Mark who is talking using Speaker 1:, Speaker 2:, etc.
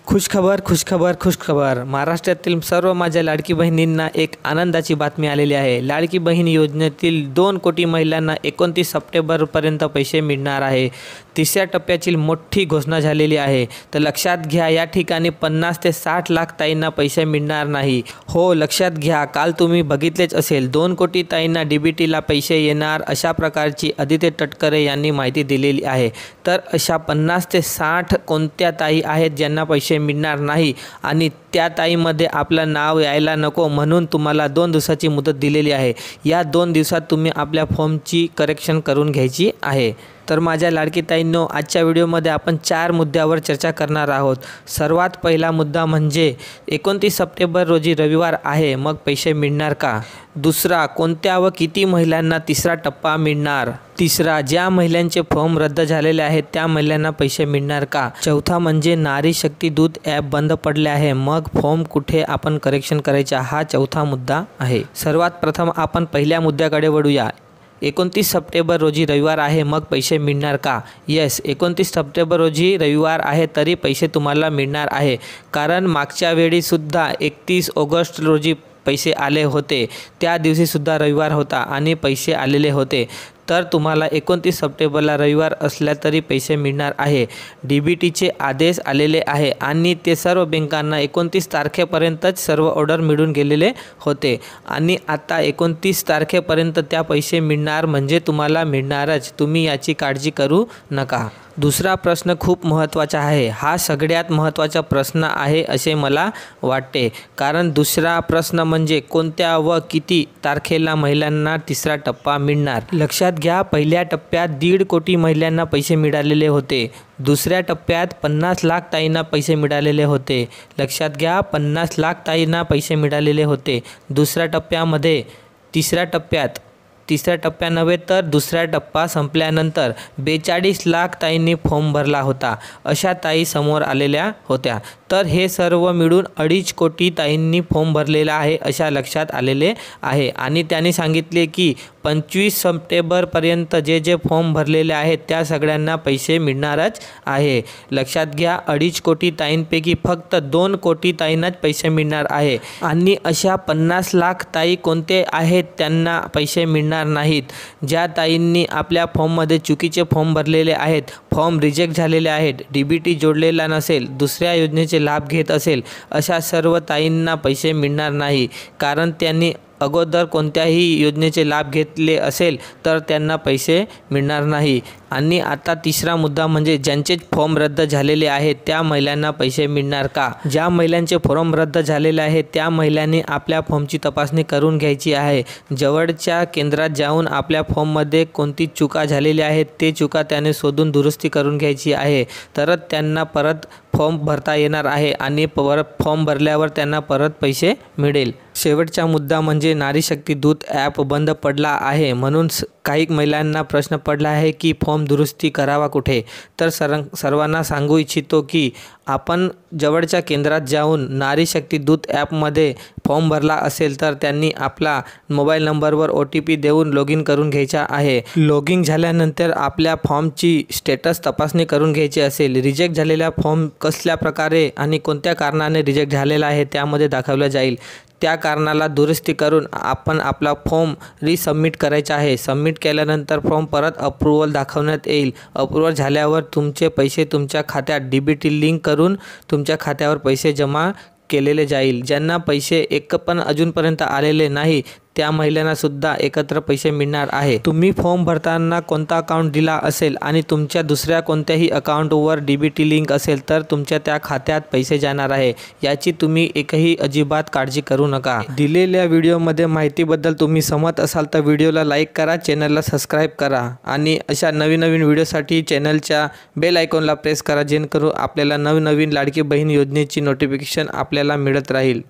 Speaker 1: खुशखबर महाराष्ट्रातील सर्व माझ्या लाडकी बहिणींना एक आनंदाची बातमी आलेली आहे। लाडकी बहीण योजनेतील 2 कोटी महिलांना 29 सप्टेंबरपर्यंत पैसे मिळणार आहे। तिसऱ्या टप्प्याची मोठी घोषणा झालेली आहे। तर लक्षात घ्या, या ठिकाणी 50 ते 60 लाख ताईंना पैसे मिळणार नाही। हो, लक्षात घ्या, काल तुम्ही बघितलेच असेल 2 कोटी ताईंना डीबीटीला पैसे येणार अशा प्रकारची आदित्य तटकरे यांनी माहिती दिलेली आहे। तर अशा 50 ते 60 कोणत्या ताई आहेत ज्यांना पैसे मिळणार नाही आणि त्या ताईमध्ये आपलं नाव यायला नको म्हणून तुम्हाला 2 दिवसाची मुदत दिलेली आहे। या 2 दिवसात तुम्ही आपल्या फॉर्मची करेक्शन करून घ्यायची आहे। तर माझ्या लाडकी ताईंनो, आजच्या व्हिडिओमध्ये आपण 4 मुद्द्यावर चर्चा करणार आहोत। सर्वात पहिला मुद्दा म्हणजे 29 सप्टेंबर रोजी रविवार आहे, मग पैसे मिळणार का? दुसरा, कोणत्या व किती महिलांना तिसरा टप्पा मिळणार? तिसरा, ज्या महिलांचे फॉर्म रद्द झालेले आहेत त्या महिलांना पैसे मिळणार का? चौथा म्हणजे नारी शक्ती दूत ॲप बंद पडले आहे, मग फॉर्म कुठे आपण करेक्शन करायचा? हा चौथा मुद्दा आहे। सर्वात प्रथम आपण पहिल्या मुद्द्याकडे वळूया। 29 सप्टेंबर रोजी रविवार आहे, मग पैसे मिळणार का? येस, 29 सप्टेंबर रोजी रविवार आहे तरी पैसे तुम्हाला मिळणार आहे, कारण मागच्या वेळीसुद्धा 31 ऑगस्ट रोजी पैसे आले होते। त्या दिवशीसुद्धा रविवार होता आणि पैसे आलेले होते। तर तुम्हाला 29 सप्टेंबरला रविवार असल्या तरी पैसे मिळणार आहे। डीबीटीचे आदेश आलेले आहे आणि ते सर्व बँकांना 29 तारखेपर्यंतच सर्व ऑर्डर मिळून गेलेले होते आणि आता 29 तारखेपर्यंत त्या पैसे मिळणार म्हणजे तुम्हाला मिळणारच, तुम्ही याची काळजी करू नका। दुसरा प्रश्न खूप महत्त्वाचा आहे। हा सगळ्यात महत्त्वाचा प्रश्न आहे असे मला वाटते, कारण दुसरा प्रश्न म्हणजे कोणत्या व किती तारखेला महिलांना तिसरा टप्पा मिळणार? लक्षात घ्या, पहिल्या टप्प्यात 1.5 कोटी महिलांना पैसे मिळालेले होते। दुसऱ्या टप्प्यात 50 लाख ताईंना पैसे मिळालेले होते। लक्षात घ्या, 50 लाख ताईंना पैसे मिळालेले होते दुसऱ्या टप्प्यामध्ये। तिसऱ्या टप्प्या नव्हे तर दुसरा टप्पा संपल्यानंतर 42 लाख ताईंनी फॉर्म भरला होता, अशा ताई समोर आलेल्या होत्या। तर हे सर्व मिळून 2.5 कोटी ताईंनी फॉर्म भरलेला आहे अशा लक्षात आलेले आहे आणि त्यांनी सांगितले की 25 सप्टेंबरपर्यंत जे फॉर्म भरलेले आहेत त्या सगळ्यांना पैसे मिळणारच आहे। लक्षात घ्या, 2.5 कोटी ताईंपैकी फक्त 2 कोटी ताईंनाच पैसे मिळणार आहे आणि अशा 50 लाख ताई कोणते आहेत त्यांना पैसे मिळणार नाहीत? ज्या ताईंनी आपल्या फॉर्ममध्ये चुकीचे फॉर्म भरलेले आहेत, फॉर्म रिजेक्ट झालेले आहेत, डीबीटी जोडलेला नसेल, दुसऱ्या योजनेचे लाभ घेत असेल, अशा सर्व ताईंना पैसे मिळणार नाही, कारण त्यांनी अगोदर कोणत्याही योजनेचे लाभ घेतले असेल तर त्यांना पैसे मिळणार नाही। आणि आता तिसरा मुद्दा म्हणजे ज्यांचे फॉर्म रद्द झालेले आहेत त्या महिलांना पैसे मिळणार का? ज्या महिलांचे फॉर्म रद्द झालेले आहेत त्या महिलांनी आपल्या फॉर्मची तपासणी करून घ्यायची आहे। जवळच्या केंद्रात जाऊन आपल्या फॉर्ममध्ये कोणती चुका झालेल्या आहेत ते चुका त्याने शोधून दुरुस्ती करून घ्यायची आहे, तरच त्यांना परत फॉर्म भरता येणार आहे आणि फॉर्म भरल्यावर त्यांना परत पैसे मिळेल। शेवटचा मुद्दा म्हणजे नारी शक्ती दूत ॲप बंद पडला आहे, म्हणून काही महिलांना प्रश्न पडला आहे की फॉर्म दुरुस्ती करावा कुठे? तर सर्वांना सांगू इच्छितो की आपण जवळच्या केंद्रात जाऊन नारी शक्ती दूत ॲपमध्ये फॉर्म भरला असेल तर त्यांनी आपला मोबाईल नंबरवर OTP देऊन लॉग इन करून घ्यायचा आहे। लॉग इन झाल्यानंतर आपल्या फॉर्मची स्टेटस तपासणी करून घ्यायची असेल। रिजेक्ट झालेला फॉर्म कसल्या प्रकारे आणि कोणत्या कारणाने रिजेक्ट झालेला आहे त्यामध्ये दाखवलं जाईल। त्या कारणाला दुरुस्ती करून आपण आपला फॉर्म रिसबमिट करायचा आहे। सबमिट केल्यानंतर फॉर्म परत अप्रूव्हल दाखवण्यात येईल। अप्रूव्हल झाल्यावर तुमचे पैसे तुमच्या खात्यात डीबीटी लिंक करून तुमच्या खात्यावर पैसे जमा केलेले जाईल। ज्यांना पैसे एक पण अजूनपर्यंत आलेले नाही त्या महिलांना सुद्धा एकत्र पैसे मिळणार आहे। तुम्ही फॉर्म भरताना कोणता अकाउंट दिला असेल आणि तुमच्या दुसऱ्या कोणत्याही अकाउंटवर डीबीटी लिंक असेल तर तुमच्या त्या खात्यात पैसे जाणार आहे, याची तुम्ही एकही अजिबात काळजी करू नका। दिलेल्या व्हिडिओमध्ये माहितीबद्दल तुम्ही सहमत असाल तर व्हिडिओला लाईक करा, चॅनलला सबस्क्राईब करा आणि अशा नवीन व्हिडिओसाठी चॅनलच्या बेल आयकॉनला प्रेस करा, जेणेकरून आपल्याला नवीन लाडकी बहीण योजनेची नोटिफिकेशन आपल्याला मिळत राहील।